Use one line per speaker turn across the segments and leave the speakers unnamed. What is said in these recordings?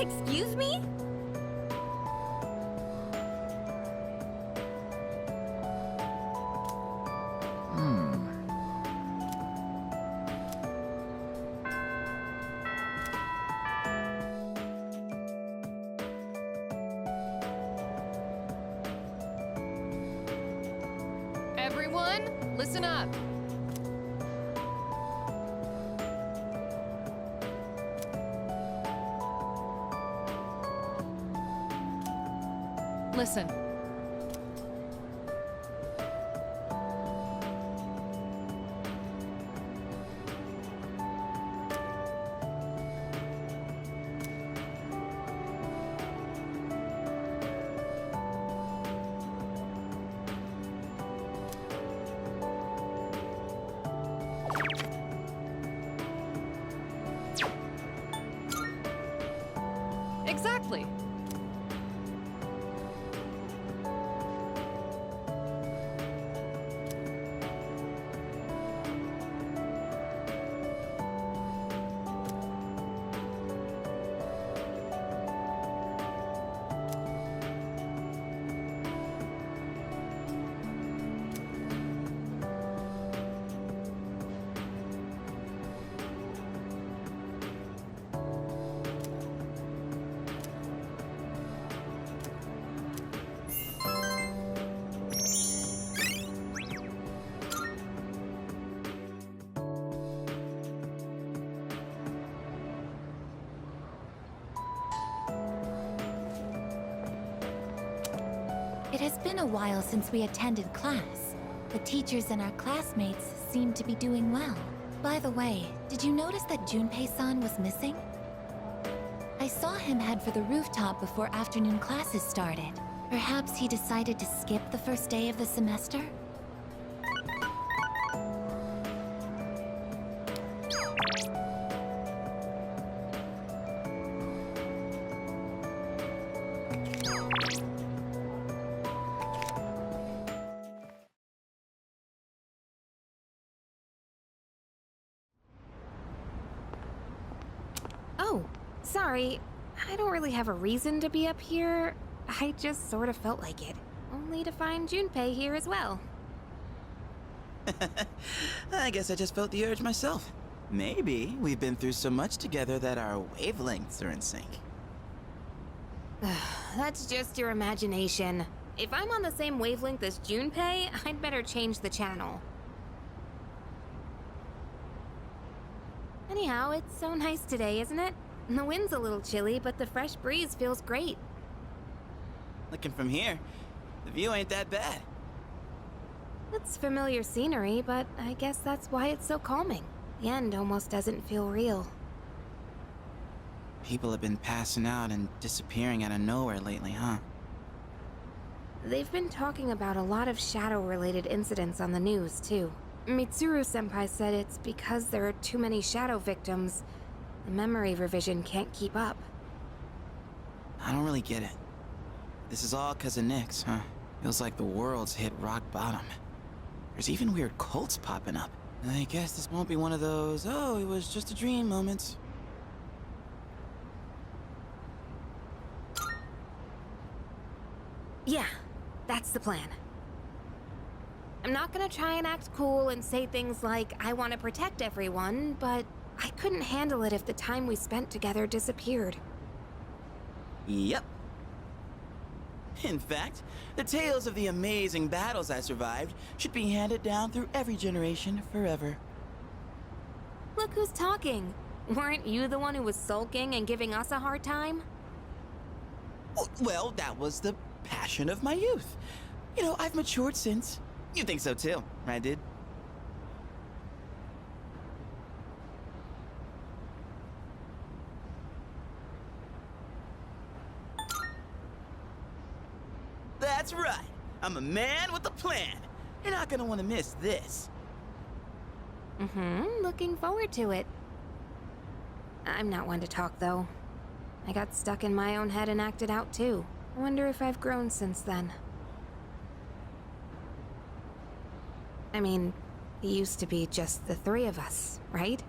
Excuse me?
Everyone, listen up. Listen. Exactly.
It has been a while since we attended class. The teachers and our classmates seem to be doing well. By the way, did you notice that Junpei-san was missing? I saw him head for the rooftop before afternoon classes started. Perhaps he decided to skip the first day of the semester?
Oh, sorry. I don't really have a reason to be up here. I just sort of felt like it. Only to find Junpei here as well.
I guess I just felt the urge myself. Maybe we've been through so much together that our wavelengths are in sync.
That's just your imagination. If I'm on the same wavelength as Junpei, I'd better change the channel. Anyhow, it's so nice today, isn't it? The wind's a little chilly, but the fresh breeze feels great.
Looking from here, the view ain't that bad.
It's familiar scenery, but I guess that's why it's so calming. The end almost doesn't feel real.
People have been passing out and disappearing out of nowhere lately, huh?
They've been talking about a lot of shadow-related incidents on the news, too. Mitsuru-senpai said it's because there are too many shadow victims. The memory revision can't keep up.
I don't really get it. This is all 'cause of Nyx, huh? Feels like the world's hit rock bottom. There's even weird cults popping up. I guess this won't be one of those, oh, it was just a dream moments.
Yeah, that's the plan. I'm not gonna try and act cool and say things like, I want to protect everyone, but I couldn't handle it if the time we spent together disappeared.
Yep. In fact, the tales of the amazing battles I survived should be handed down through every generation forever.
Look who's talking. Weren't you the one who was sulking and giving us a hard time?
Well, that was the passion of my youth. You know, I've matured since. You think so too, right, dude? That's right. I'm a man with a plan. You're not gonna want to miss this.
Looking forward to it. I'm not one to talk, though. I got stuck in my own head and acted out, too. I wonder if I've grown since then. I mean, it used to be just the three of us, right?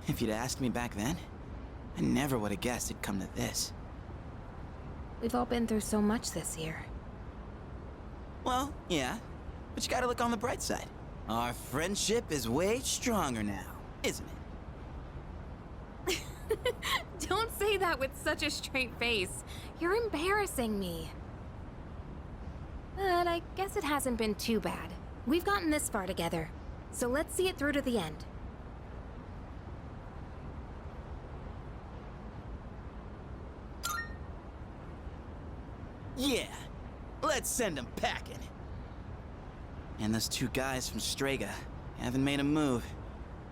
If you'd asked me back then, I never would have guessed it'd come to this.
We've all been through so much this year.
Well, yeah. But you gotta look on the bright side. Our friendship is way stronger now, isn't it?
Don't say that with such a straight face. You're embarrassing me. But I guess it hasn't been too bad. We've gotten this far together, so let's see it through to the end.
Yeah, let's send them packing. And those two guys from Strega haven't made a move,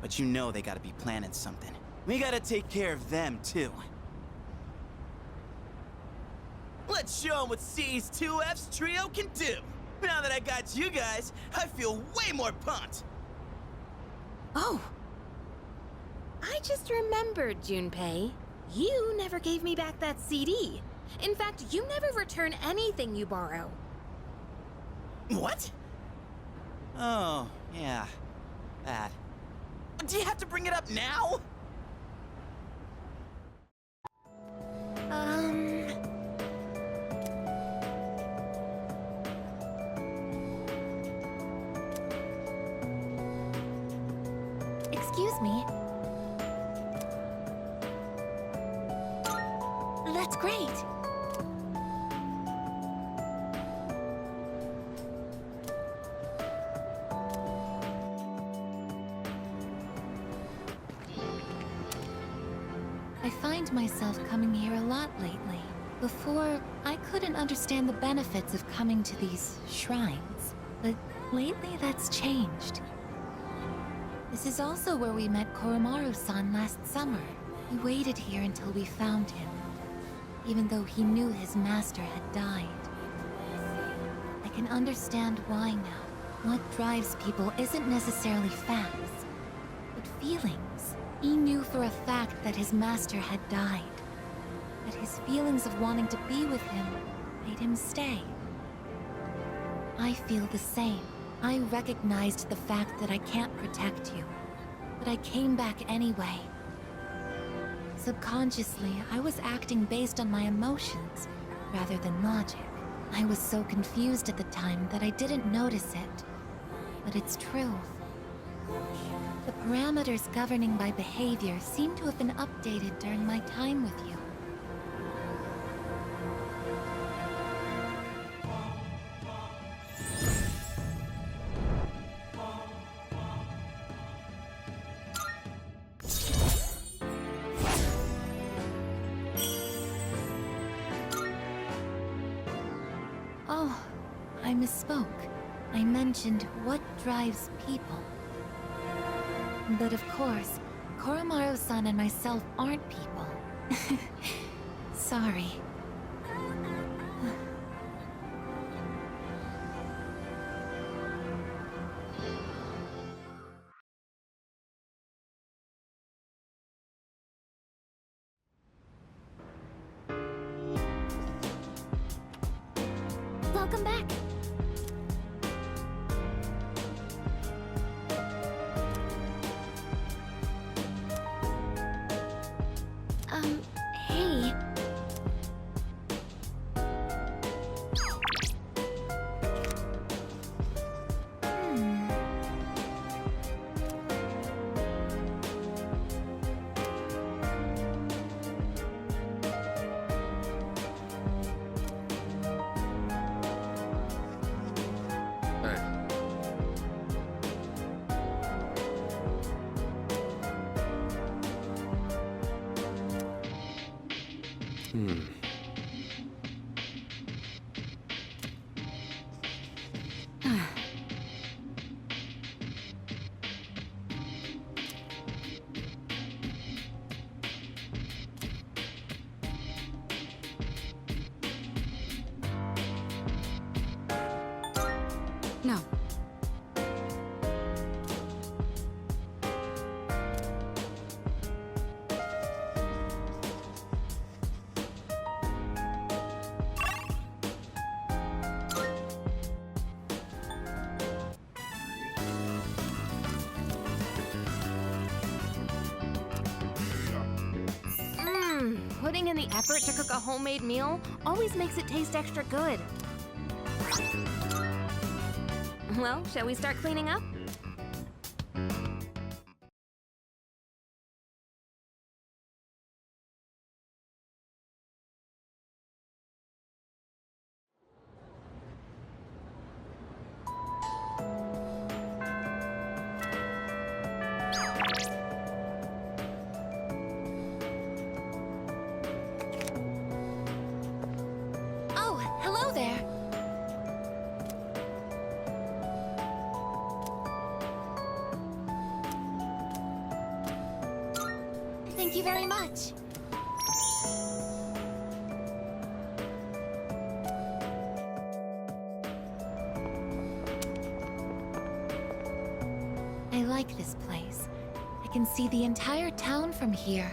but you know they gotta be planning something. We gotta take care of them, too. Let's show them what C's 2F's trio can do! Now that I got you guys, I feel way more pumped!
Oh! I just remembered, Junpei. You never gave me back that CD. In fact, you never return anything you borrow.
What? Oh, yeah. That. Do you have to bring it up now?
Excuse me. That's great. I find myself coming here a lot lately. Before, I couldn't understand the benefits of coming to these shrines. But lately, that's changed. This is also where we met Koromaru-san last summer. We waited here until we found him, even though he knew his master had died. I can understand why now. What drives people isn't necessarily facts, but feelings. He knew for a fact that his master had died, but his feelings of wanting to be with him made him stay. I feel the same. I recognized the fact that I can't protect you, but I came back anyway. Subconsciously, I was acting based on my emotions rather than logic. I was so confused at the time that I didn't notice it, but it's true. The parameters governing my behavior seem to have been updated during my time with you. Oh, I misspoke. I mentioned what drives people. But of course, Koromaru-san and myself aren't people. Sorry. Welcome back. Hey. No.
Putting in the effort to cook a homemade meal always makes it taste extra good. Well, shall we start cleaning up?
Oh, hello there. Thank you very much. I like this place. I can see the entire town from here.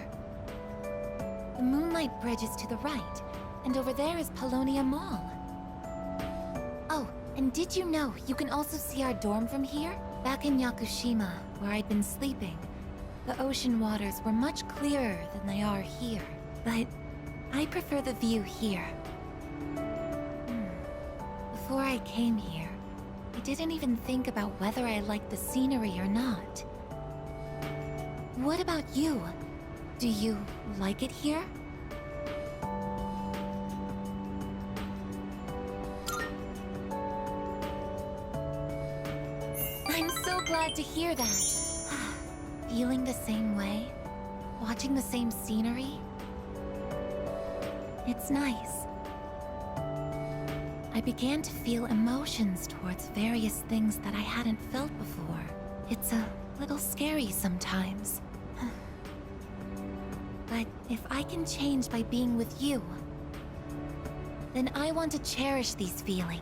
The Moonlight Bridge is to the right, and over there is Polonia Mall. Oh, and did you know you can also see our dorm from here? Back in Yakushima, where I'd been sleeping, the ocean waters were much clearer than they are here. But I prefer the view here. Before I came here, I didn't even think about whether I liked the scenery or not. What about you? Do you like it here? I'm so glad to hear that. Feeling the same way? Watching the same scenery? It's nice. I began to feel emotions towards various things that I hadn't felt before. It's a little scary sometimes. But if I can change by being with you, then I want to cherish these feelings.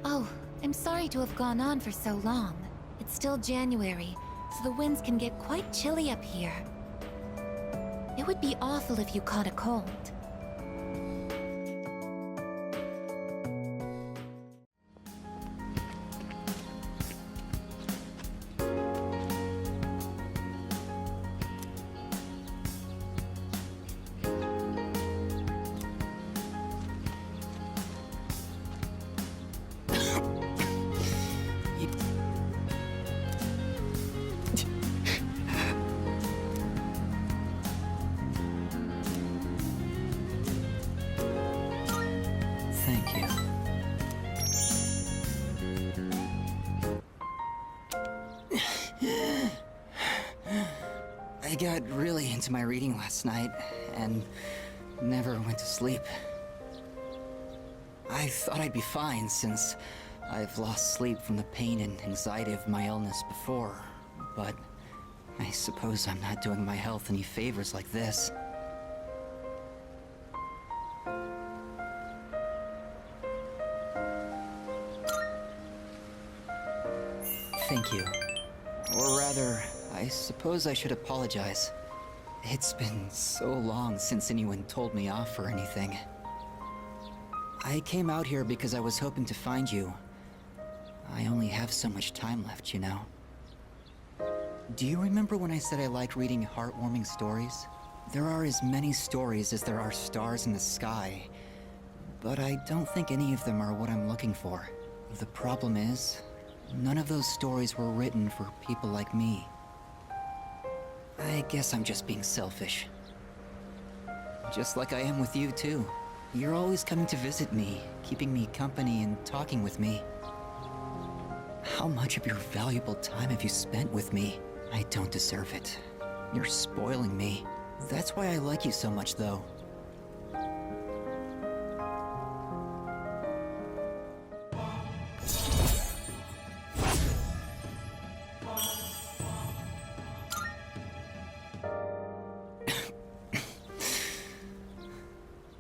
Oh, I'm sorry to have gone on for so long. It's still January, so the winds can get quite chilly up here. It would be awful if you caught a cold.
Thank you. I got really into my reading last night and never went to sleep. I thought I'd be fine since I've lost sleep from the pain and anxiety of my illness before, but I suppose I'm not doing my health any favors like this. Thank you. Or rather, I suppose I should apologize. It's been so long since anyone told me off or anything. I came out here because I was hoping to find you. I only have so much time left, you know. Do you remember when I said I liked reading heartwarming stories? There are as many stories as there are stars in the sky, but I don't think any of them are what I'm looking for. The problem is, none of those stories were written for people like me. I guess I'm just being selfish. Just like I am with you, too. You're always coming to visit me, keeping me company and talking with me. How much of your valuable time have you spent with me? I don't deserve it. You're spoiling me. That's why I like you so much, though.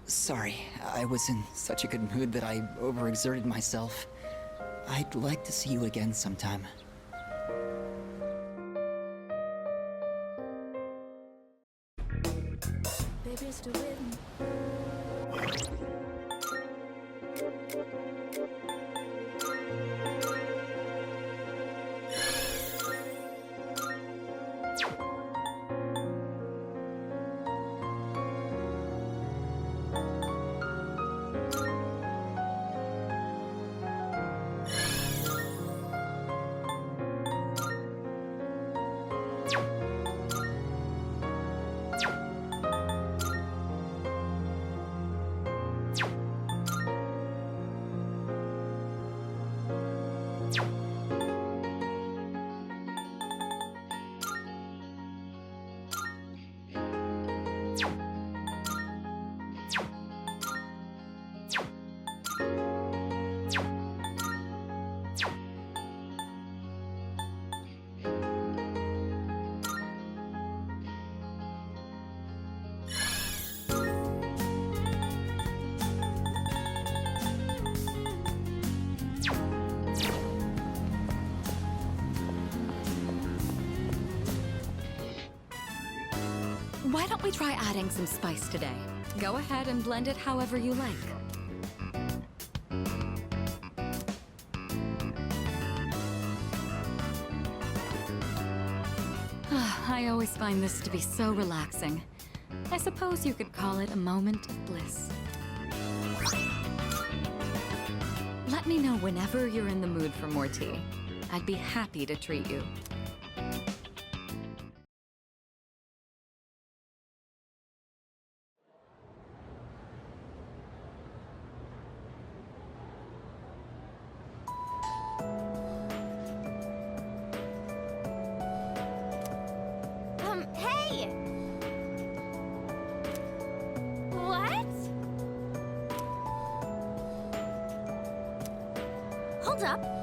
Sorry, I was in such a good mood that I overexerted myself. I'd like to see you again sometime.
Baby, still with me. Why don't we try adding some spice today? Go ahead and blend it however you like. I always find this to be so relaxing. I suppose you could call it a moment of bliss. Let me know whenever you're in the mood for more tea. I'd be happy to treat you.
Hey! What? Hold up.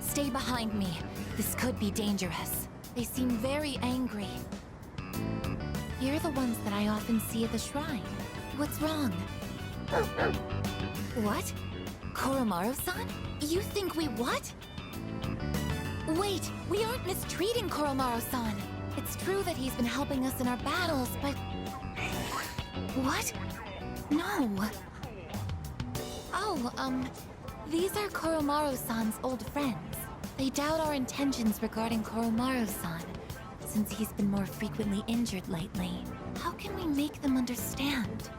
Stay behind me. This could be dangerous. They seem very angry. You're the ones that I often see at the shrine. What's wrong? What? Koromaru-san? You think we what? Wait, we aren't mistreating Koromaru-san. It's true that he's been helping us in our battles, but... What? No. Oh, these are Koromaru-san's old friends. They doubt our intentions regarding Koromaru-san, since he's been more frequently injured lately. How can we make them understand?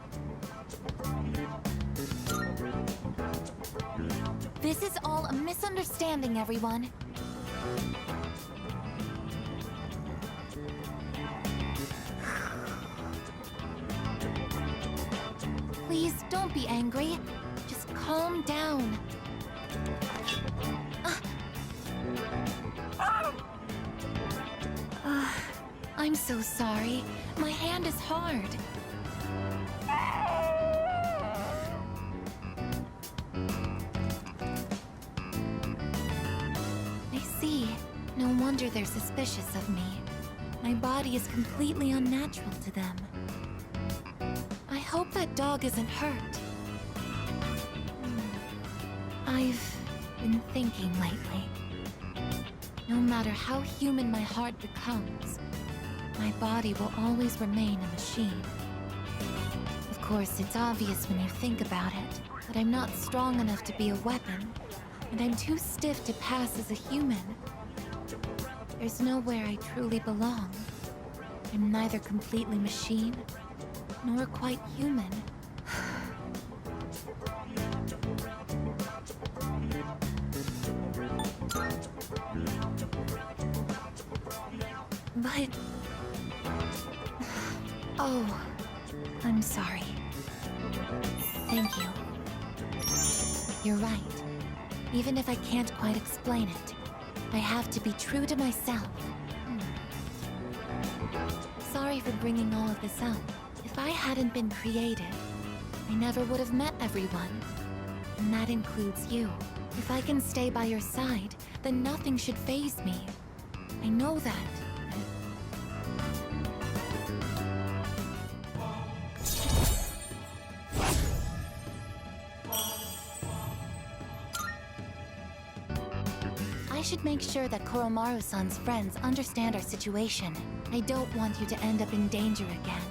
This is all a misunderstanding, everyone. Please, don't be angry. Just calm down. I'm so sorry. My hand is hard. I see. No wonder they're suspicious of me. My body is completely unnatural to them. I hope that dog isn't hurt. I've been thinking lately. No matter how human my heart becomes, my body will always remain a machine. Of course, it's obvious when you think about it, but I'm not strong enough to be a weapon, and I'm too stiff to pass as a human. There's nowhere I truly belong. I'm neither completely machine, nor quite human. But... Oh, I'm sorry. Thank you. You're right. Even if I can't quite explain it, I have to be true to myself. Sorry for bringing all of this up. If I hadn't been created, I never would have met everyone. And that includes you. If I can stay by your side, then nothing should faze me. I know that. I should make sure that Koromaru-san's friends understand our situation. I don't want you to end up in danger again.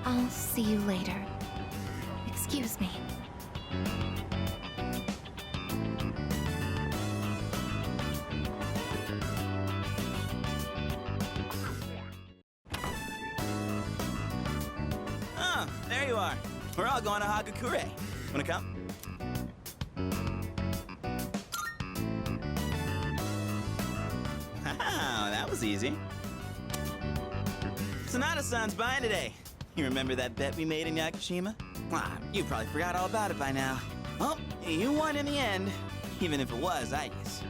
I'll see you later. Excuse me.
you are. We're all going to Hagakure. Wanna come? Wow, that was easy. Sonata-san's buying today. You remember that bet we made in Yakushima? Ah, you probably forgot all about it by now. Well, you won in the end, even if it was Ike's.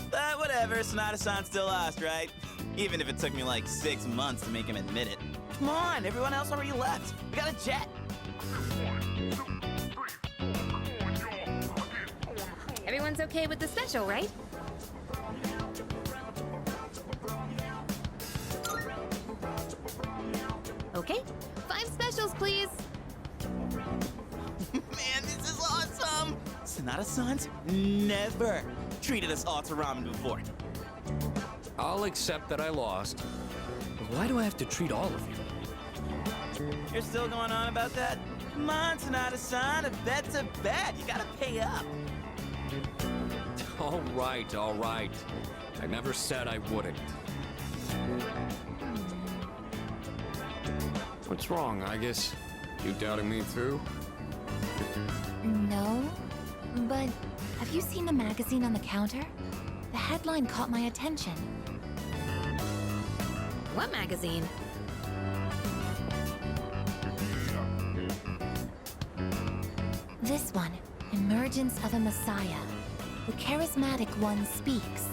But whatever, Sonata-san still lost, right? Even if it took me like 6 months to make him admit it. Come on, everyone else already left. We got a jet.
Everyone's okay with the special, right? Okay, 5 specials, please.
Man, this is awesome! Sonata-san's never treated us all to ramen before.
I'll accept that I lost. But why do I have to treat all of you?
You're still going on about that? Come on, Sonata-san, a bet's a bet. You gotta pay up.
All right, all right. I never said I wouldn't. What's wrong, Aigis? You doubting me too?
No, but have you seen the magazine on the counter? The headline caught my attention.
What magazine?
This one, Emergence of a Messiah. The charismatic one speaks.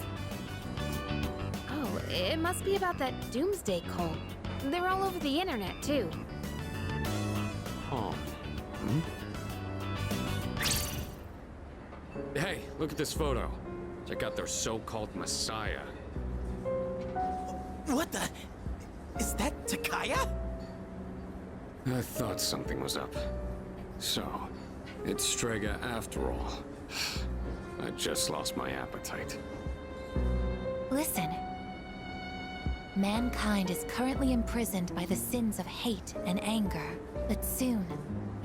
Oh, it must be about that doomsday cult. They're all over the internet, too.
Huh. Hey, look at this photo. Check out their so-called messiah.
What the? Is that Takaya?
I thought something was up. So, it's Strega after all. I just lost my appetite.
Listen. Mankind is currently imprisoned by the sins of hate and anger. But soon,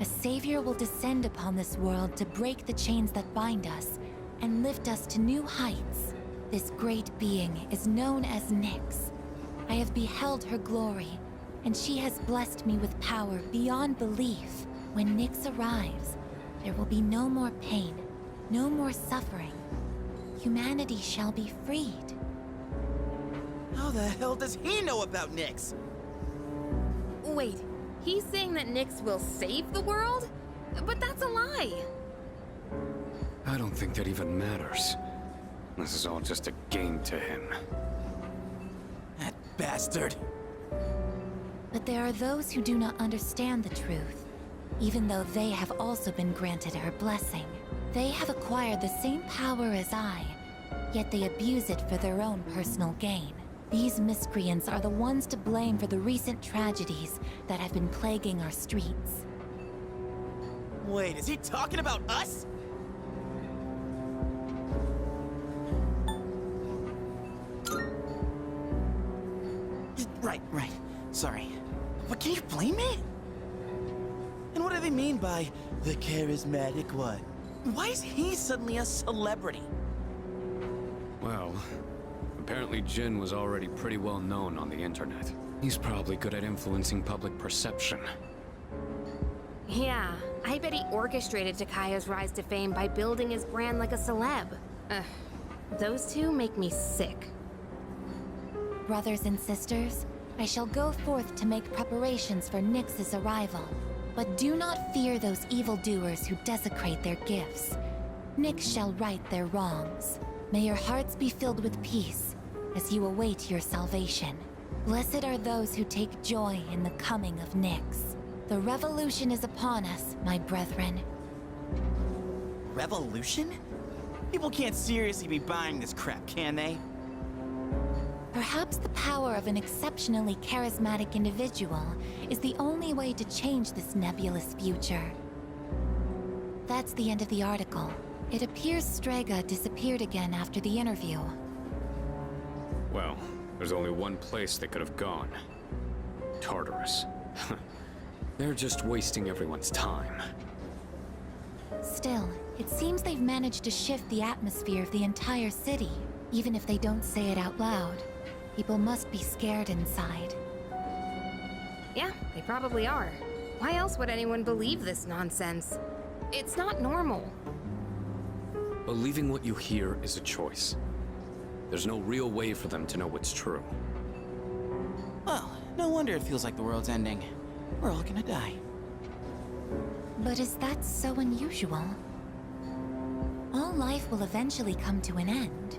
a savior will descend upon this world to break the chains that bind us and lift us to new heights. This great being is known as Nyx. I have beheld her glory, and she has blessed me with power beyond belief. When Nyx arrives, there will be no more pain, no more suffering. Humanity shall be freed.
How the hell does he know about Nyx?
Wait, he's saying that Nyx will save the world? But that's a lie!
I don't think that even matters. This is all just a game to him.
That bastard.
But there are those who do not understand the truth, even though they have also been granted her blessing. They have acquired the same power as I, yet they abuse it for their own personal gain. These miscreants are the ones to blame for the recent tragedies that have been plaguing our streets.
Wait, is he talking about us? Right. Sorry. But can you blame me? And what do they mean by the charismatic one? Why is he suddenly a celebrity?
Well, apparently Jin was already pretty well known on the internet. He's probably good at influencing public perception.
Yeah, I bet he orchestrated Takaya's rise to fame by building his brand like a celeb. Ugh, those two make me sick.
Brothers and sisters, I shall go forth to make preparations for Nyx's arrival. But do not fear those evildoers who desecrate their gifts. Nyx shall right their wrongs. May your hearts be filled with peace as you await your salvation. Blessed are those who take joy in the coming of Nyx. The revolution is upon us, my brethren.
Revolution? People can't seriously be buying this crap, can they?
Perhaps the power of an exceptionally charismatic individual is the only way to change this nebulous future. That's the end of the article. It appears Strega disappeared again after the interview.
Well, there's only one place they could have gone. Tartarus. They're just wasting everyone's time.
Still, it seems they've managed to shift the atmosphere of the entire city. Even if they don't say it out loud, people must be scared inside.
Yeah, they probably are. Why else would anyone believe this nonsense? It's not normal.
Believing what you hear is a choice. There's no real way for them to know what's true.
Well, no wonder it feels like the world's ending. We're all gonna die.
But is that so unusual? All life will eventually come to an end.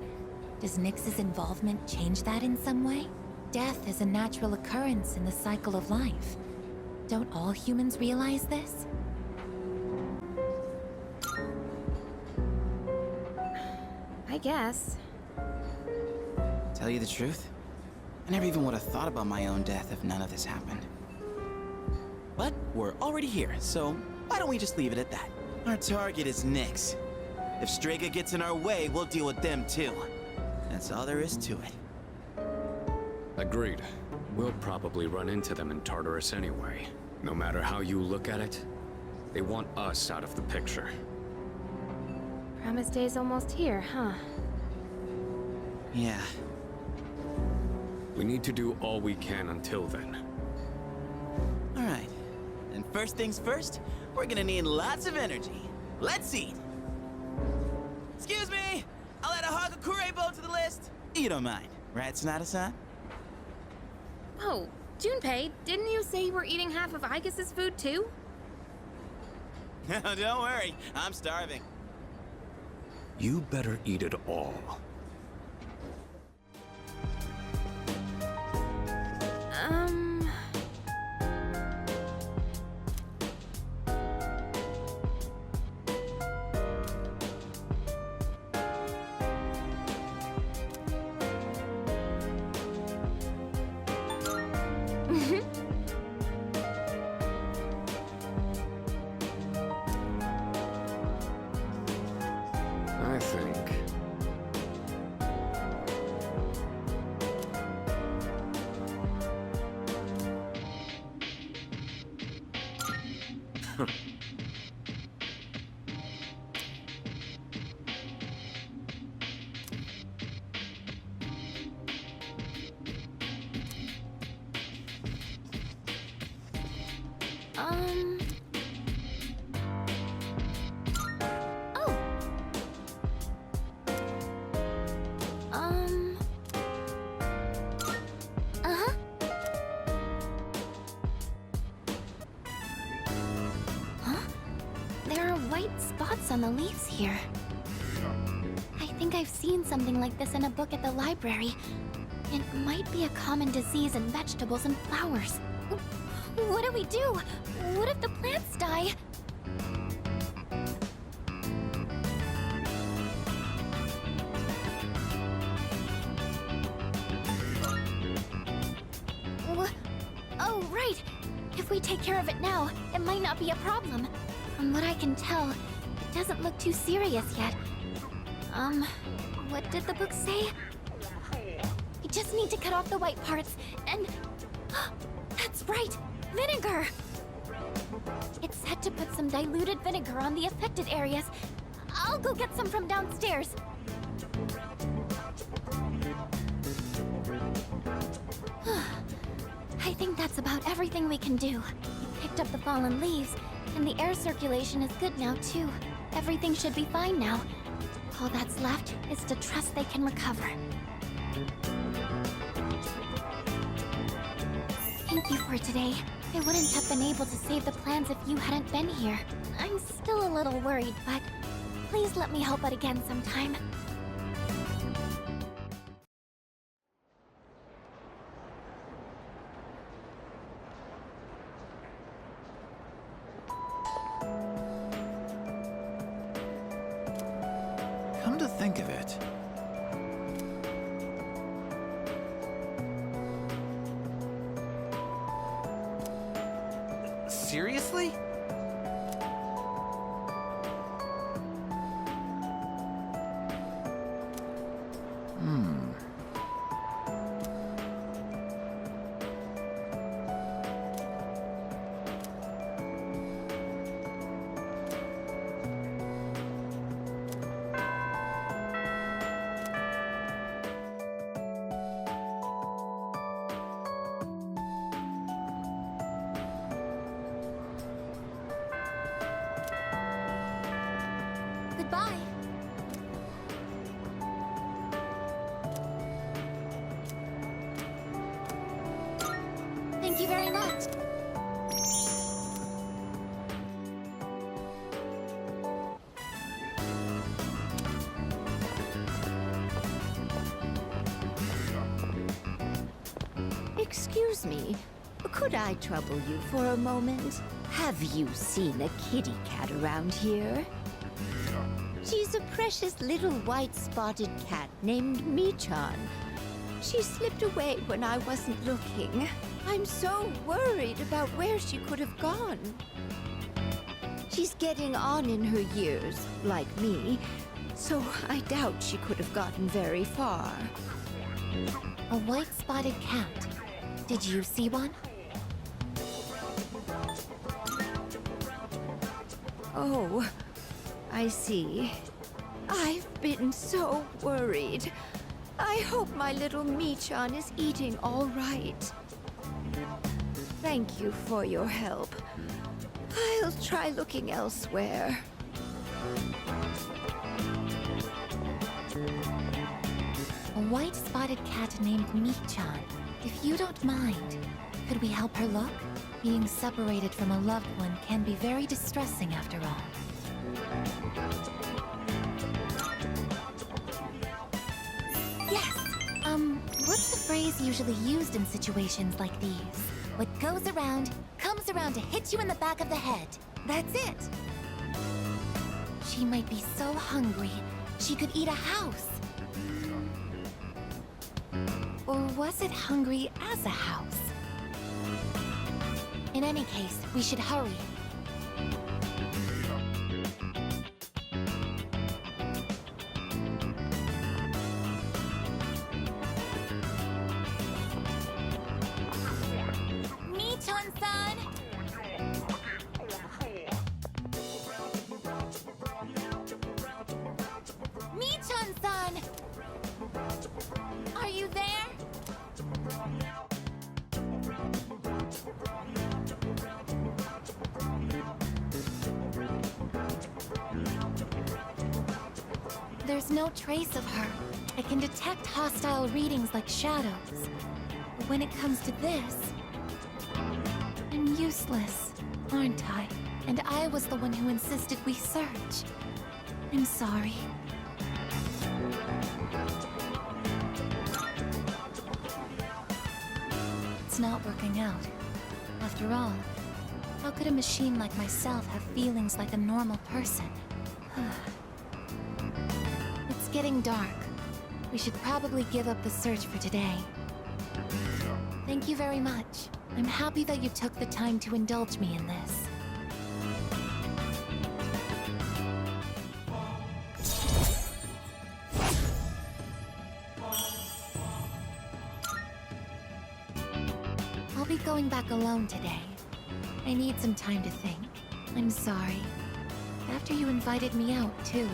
Does Nyx's involvement change that in some way? Death is a natural occurrence in the cycle of life. Don't all humans realize this?
I guess.
Tell you the truth, I never even would have thought about my own death if none of this happened. But we're already here, so why don't we just leave it at that? Our target is Nyx. If Strega gets in our way, we'll deal with them too. That's all there is to it.
Agreed. We'll probably run into them in Tartarus anyway. No matter how you look at it, they want us out of the picture.
Promise Day's almost here, huh?
Yeah.
We need to do all we can until then.
Alright. And first things first, we're gonna need lots of energy. Let's eat! Excuse me! I'll add a Hagakure bow to the list! You don't mind, right, Sonata-san?
Oh, Junpei, didn't you say you were eating half of Aigis' food too?
Don't worry, I'm starving.
You better eat it all.
Um...
I think.
Um... Oh! Uh-huh. Huh? There are white spots on the leaves here. I think I've seen something like this in a book at the library. It might be a common disease in vegetables and flowers. What do we do? What if the plants die? Oh, right. If we take care of it now, it might not be a problem. From what I can tell, it doesn't look too serious yet. What did the book say? We just need to cut off the white parts, and... That's right! Vinegar! It said to put some diluted vinegar on the affected areas. I'll go get some from downstairs. I think that's about everything we can do. We picked up the fallen leaves, and the air circulation is good now, too. Everything should be fine now. All that's left is to trust they can recover. Thank you for today. I wouldn't have been able to save the plans if you hadn't been here. I'm still a little worried, but please let me help out again sometime.
Come to think of it, seriously?
you very much.
Excuse me, could I trouble you for a moment? Have you seen a kitty cat around here? She's a precious little white spotted cat named Michan. She slipped away when I wasn't looking. I'm so worried about where she could have gone. She's getting on in her years, like me, so I doubt she could have gotten very far.
A white-spotted cat. Did you see one?
Oh, I see. I've been so worried. I hope my little Michan is eating all right. Thank you for your help. I'll try looking elsewhere.
A white-spotted cat named Michan. If you don't mind, could we help her look? Being separated from a loved one can be very distressing after all. Yes! What's the phrase usually used in situations like these? What goes around, comes around to hit you in the back of the head. That's it! She might be so hungry, she could eat a house. Or was it hungry as a house? In any case, we should hurry. Michan-san! Michan-san! Are you there? There's no trace of her. I can detect hostile readings like shadows. But when it comes to this, I'm useless, aren't I? And I was the one who insisted we search. I'm sorry. It's not working out. After all, how could a machine like myself have feelings like a normal person? It's getting dark. We should probably give up the search for today. Thank you very much. I'm happy that you took the time to indulge me in this. I'll be going back alone today. I need some time to think. I'm sorry. After you invited me out, too.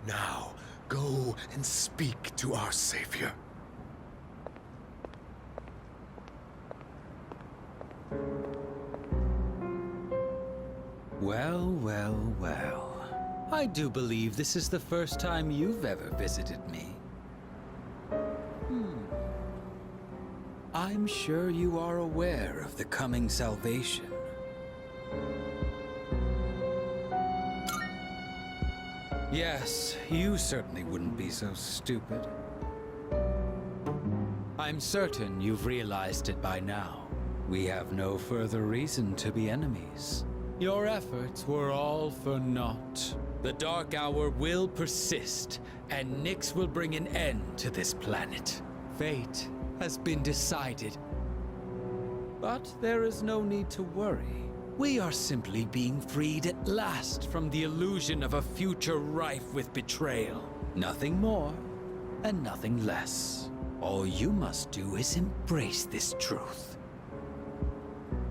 Now, go and speak to our savior.
Well, well, well. I do believe this is the first time you've ever visited me. I'm sure you are aware of the coming salvation. Yes, you certainly wouldn't be so stupid. I'm certain you've realized it by now. We have no further reason to be enemies. Your efforts were all for naught. The Dark Hour will persist, and Nyx will bring an end to this planet. Fate has been decided. But there is no need to worry. We are simply being freed at last from the illusion of a future rife with betrayal. Nothing more, and nothing less. All you must do is embrace this truth.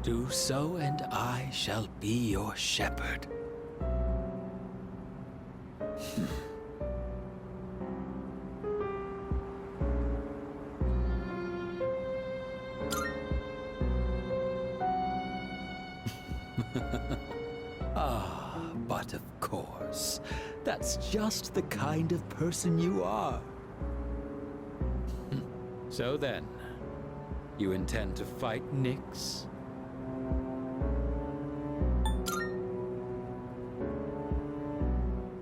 Do so, and I shall be your shepherd. But of course, that's just the kind of person you are. So then, you intend to fight Nyx?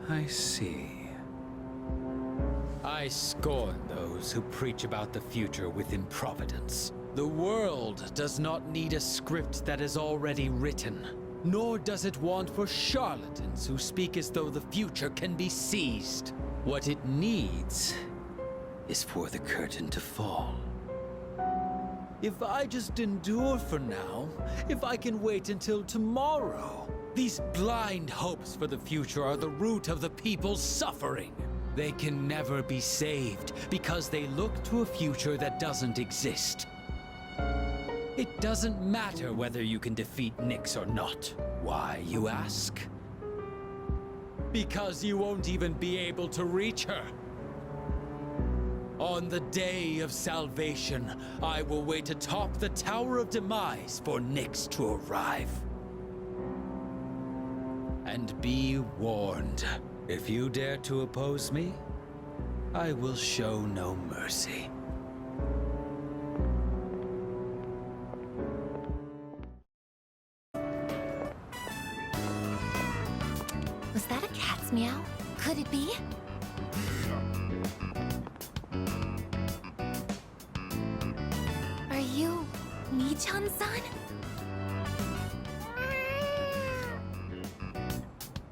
I see. I scorn those who preach about the future with improvidence. The world does not need a script that is already written, nor does it want for charlatans who speak as though the future can be seized. What it needs is for the curtain to fall. If I just endure for now, if I can wait until tomorrow, these blind hopes for the future are the root of the people's suffering. They can never be saved because they look to a future that doesn't exist. It doesn't matter whether you can defeat Nyx or not. Why, you ask? Because you won't even be able to reach her. On the day of salvation, I will wait atop the Tower of Demise for Nyx to arrive. And be warned, if you dare to oppose me, I will show no mercy.
Was that a cat's meow? Could it be? Are you Michan-san?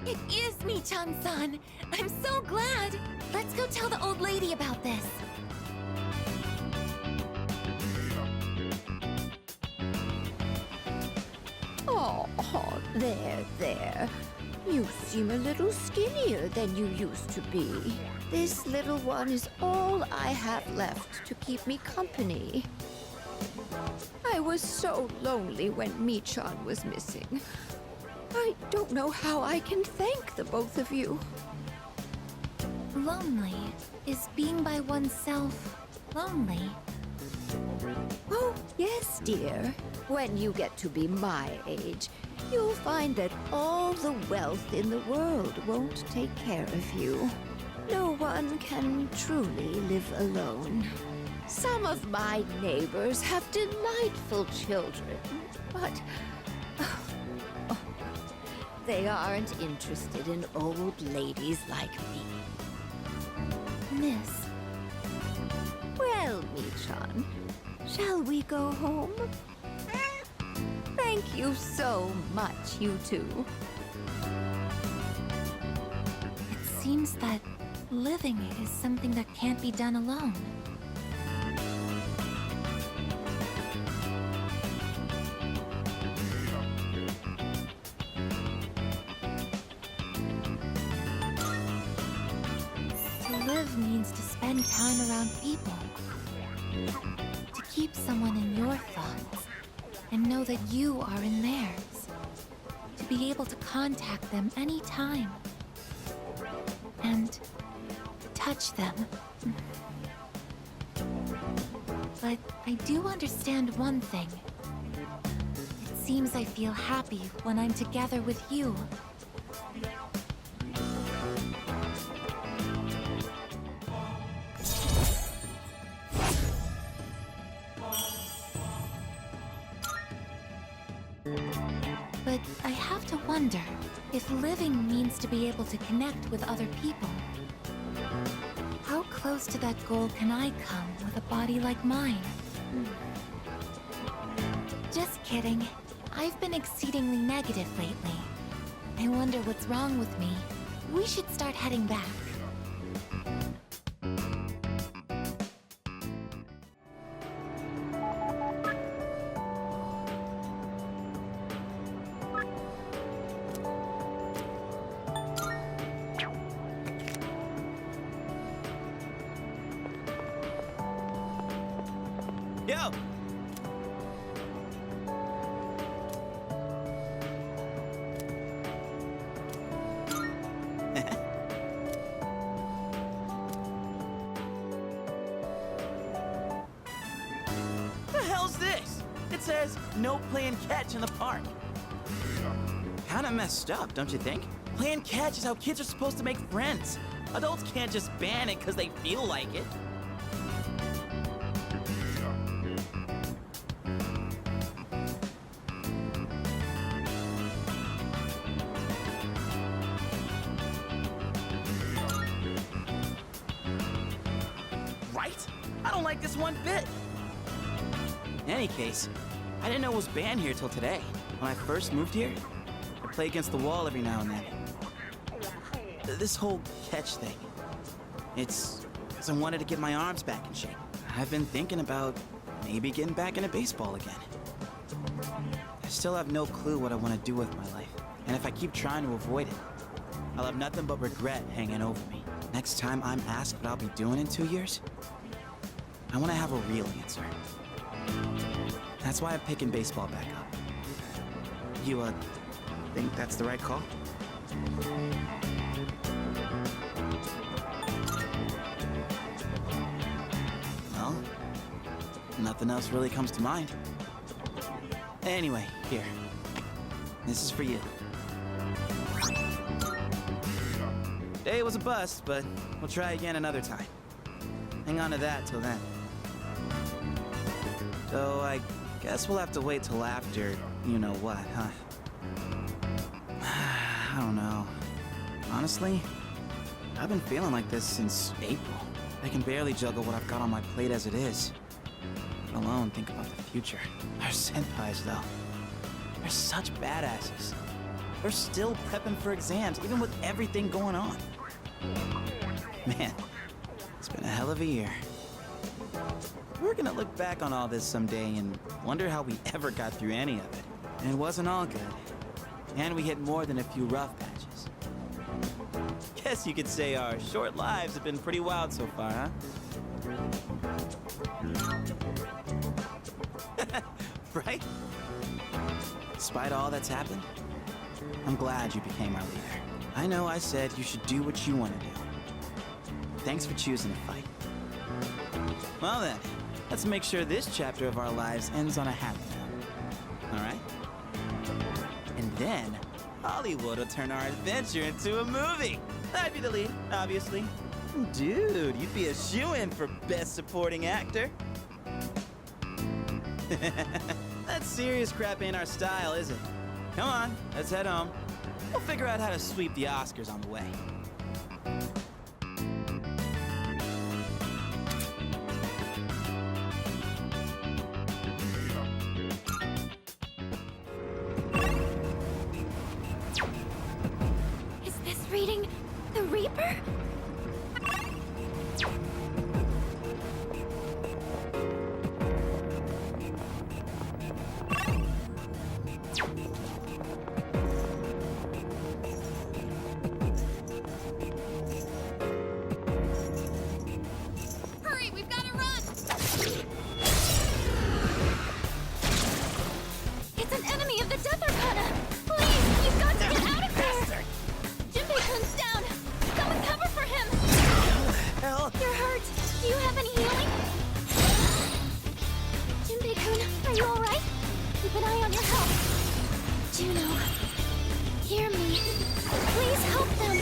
It is Michan-san! I'm so glad! Let's go tell the old lady about this.
Oh, there. You seem a little skinnier than you used to be. This little one is all I have left to keep me company. I was so lonely when Michan was missing. I don't know how I can thank the both of you.
Lonely? Is being by oneself lonely?
Oh, yes, dear. When you get to be my age, you'll find that all the wealth in the world won't take care of you. No one can truly live alone. Some of my neighbors have delightful children, but they aren't interested in old ladies like me.
Miss,
Well, Michan, shall we go home? Thank you so much, you two.
it seems that living is something that can't be done alone. To live means to spend time around people. To keep someone in your thoughts and know that you are in theirs. To be able to contact them anytime. And touch them. But I do understand one thing. It seems I feel happy when I'm together with you. But I have to wonder if living means to be able to connect with other people. How close to that goal can I come with a body like mine? Just kidding. I've been exceedingly negative lately. I wonder what's wrong with me. We should start heading back.
Yo! The hell's this? It says, no playing catch in the park. Kinda messed up, don't you think? Playing catch is how kids are supposed to make friends. Adults can't just ban it because they feel like it. Right? I don't like this one bit. In any case, I didn't know it was banned here till today. When I first moved here, I play against the wall every now and then. This whole catch thing, it's because I wanted to get my arms back in shape. I've been thinking about maybe getting back into baseball again. I still have no clue what I want to do with my life, and if I keep trying to avoid it, I'll have nothing but regret hanging over me. Next time I'm asked what I'll be doing in 2 years, I want to have a real answer. That's why I'm picking baseball back up. You, think that's the right call? Well, nothing else really comes to mind. Anyway, here. This is for you. Today was a bust, but we'll try again another time. Hang on to that till then. So I guess we'll have to wait till after you know what, huh? I don't know. Honestly, I've been feeling like this since April. I can barely juggle what I've got on my plate as it is. Let alone think about the future. Our senpais, though. They're such badasses. They're still prepping for exams, even with everything going on. Man, it's been a hell of a year. We're gonna look back on all this someday and wonder how we ever got through any of it. And it wasn't all good. And we hit more than a few rough patches. Guess you could say our short lives have been pretty wild so far, huh? Right? Despite all that's happened, I'm glad you became our leader. I know I said you should do what you want to do. Thanks for choosing to fight. Well then, let's make sure this chapter of our lives ends on a happy note. All right? And then, Hollywood will turn our adventure into a movie. I'd be the lead, obviously. Dude, you'd be a shoo-in for Best Supporting Actor. That serious crap ain't our style, is it? Come on, let's head home. We'll figure out how to sweep the Oscars on the way.
Is this reading the Reaper?
Hurry, we've got to run!
It's an enemy of the Death Arcana! Please, you've got to get out of there! Junpei-kun's down! Someone cover for him!
Hell!
You're hurt! Do you have any healing? Junpei-kun, are you alright? Keep an eye on your health. Juno, hear me. Please help them!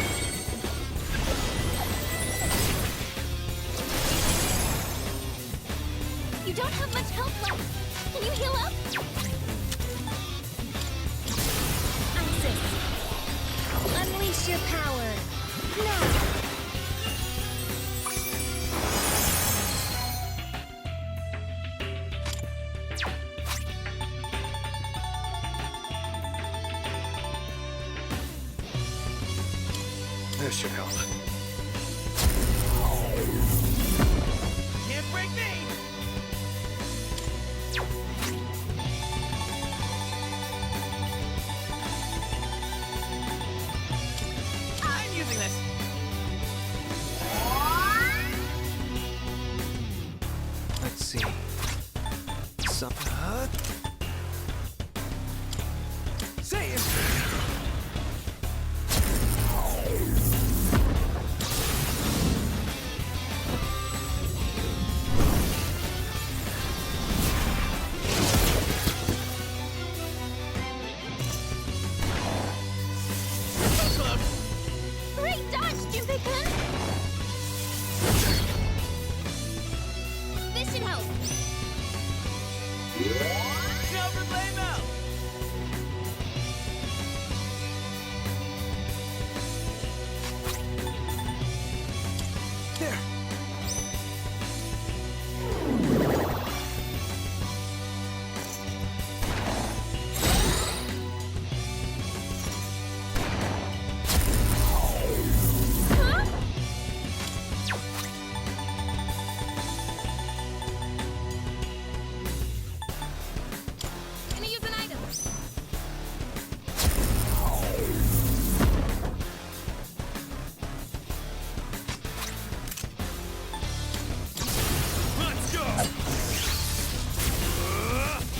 You don't have much health left. Can you heal up?
Isis, unleash your power. Now!
This should help.
Can't break me! I'm using this!
Let's see. Supper. Save!
Silver flame out! There!
Gonna use an item.
Let's go!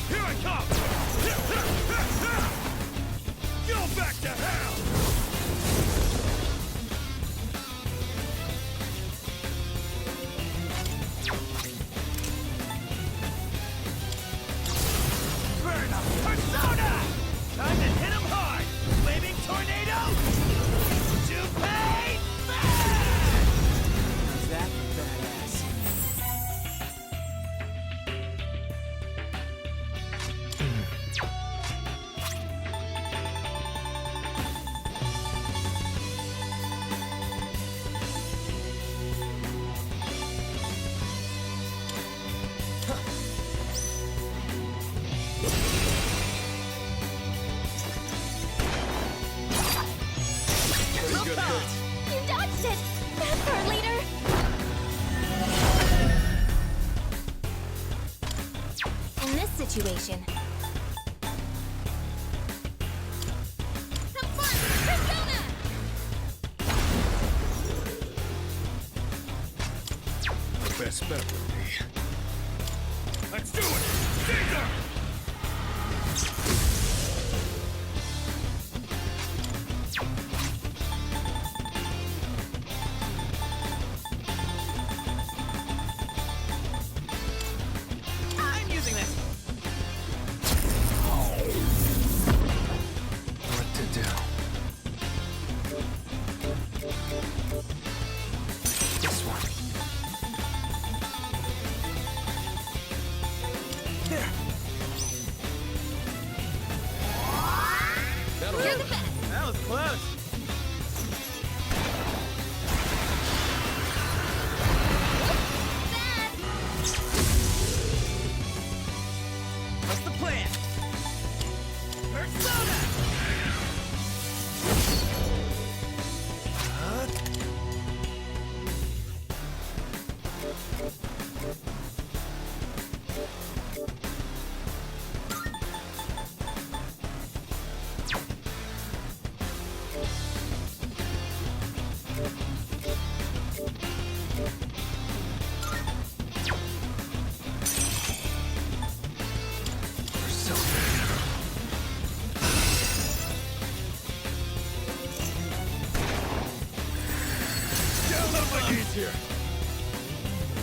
Here I come! Go back to hell! Burn up! Persona! Time to hit him hard! Flaming tornado! Junpei!
How's that for badass?
Good hit.
You dodged it! That's our leader!
In this situation,
Have fun! Persona!
The best bet would be. Let's do it! Caesar!
I'm using this!
What to do? This one.
There!
You're the best!
That was close!
Bad!
What's the plan? Persona!
Down on my knees here!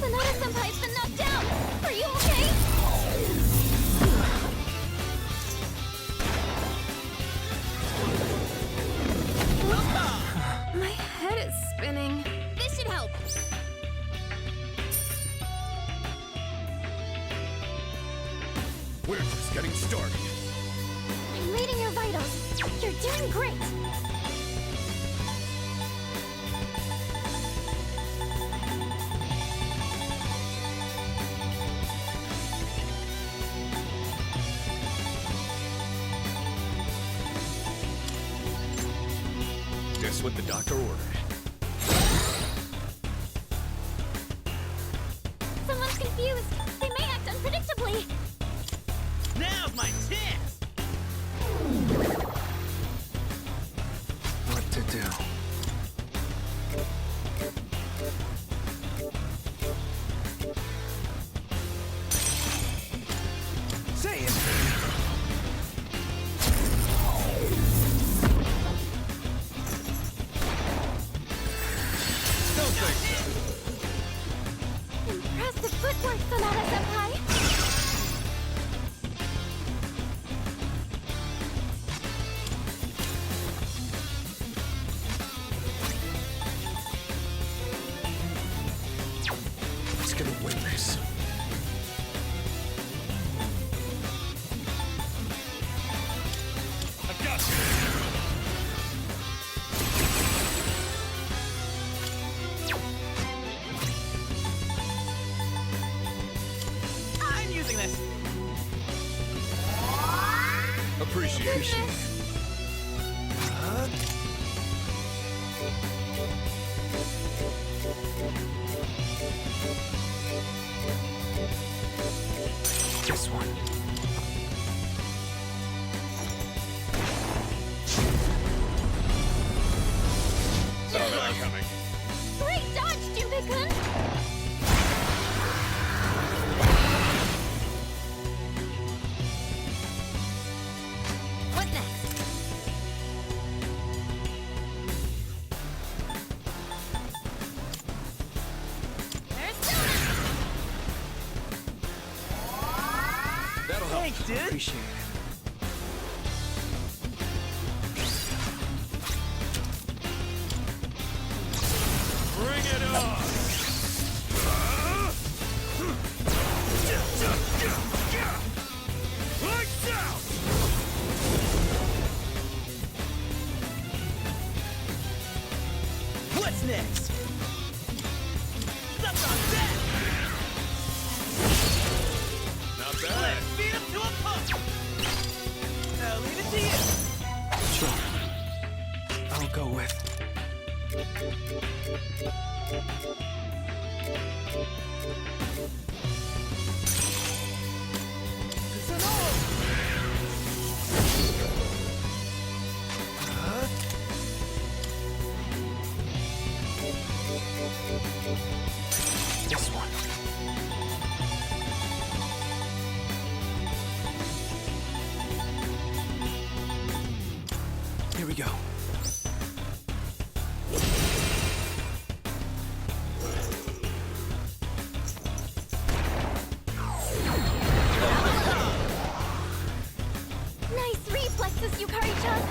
Sonata-senpai's been knocked down! Are you okay?
my head is spinning.
This should help!
We're just getting started.
I'm reading your vitals. You're doing great!
Just what the doctor ordered.
Someone's confused! They may act unpredictably!
Now's my chance!
What to do?
Say it!
Don't think so.
Impressive footwork, Sonata-senpai!
Who's gonna win this? Appreciate it.
This one.
Saw that coming.
Great dodge, Junpei-kun! What next? There's Sona!
That'll help.
Thanks, dude. Appreciate it.
Bring it on! Lights out!
What's next? Stuff on that!
Not bad.
Beat him to a pulp! I'll leave it to you. Sure. I'll go with. This one. Here we go.
Nice reflexes, Yukari-chan!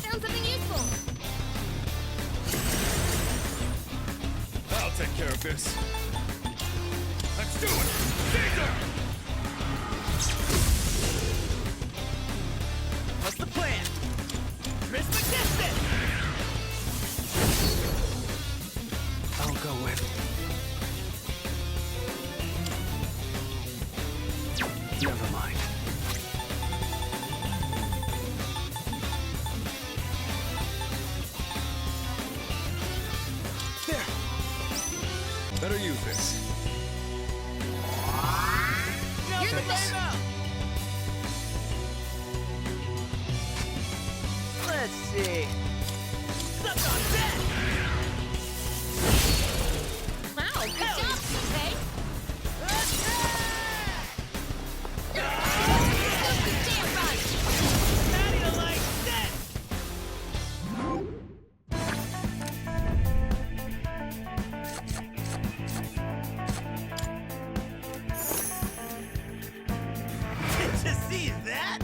Found something useful!
I'll take care of this. Let's do it! Caesar!
What's the plan? Christmas distance! I'll go with. Never mind. There.
Better use this.
You're the best!
Let's see. Stuff on that!
Wow, good job, Junpei! Damn right!
How do you like that? Did you see that?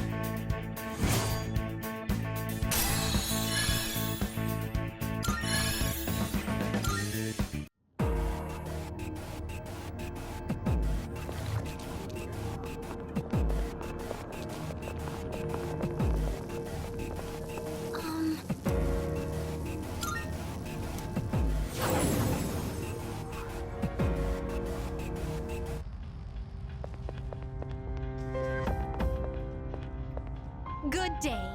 Good day.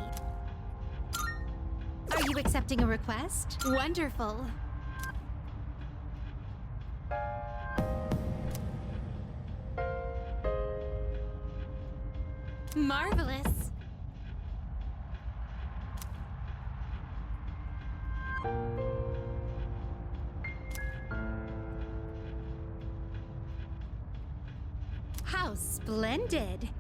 Are you accepting a request? Wonderful. Marvelous. How splendid.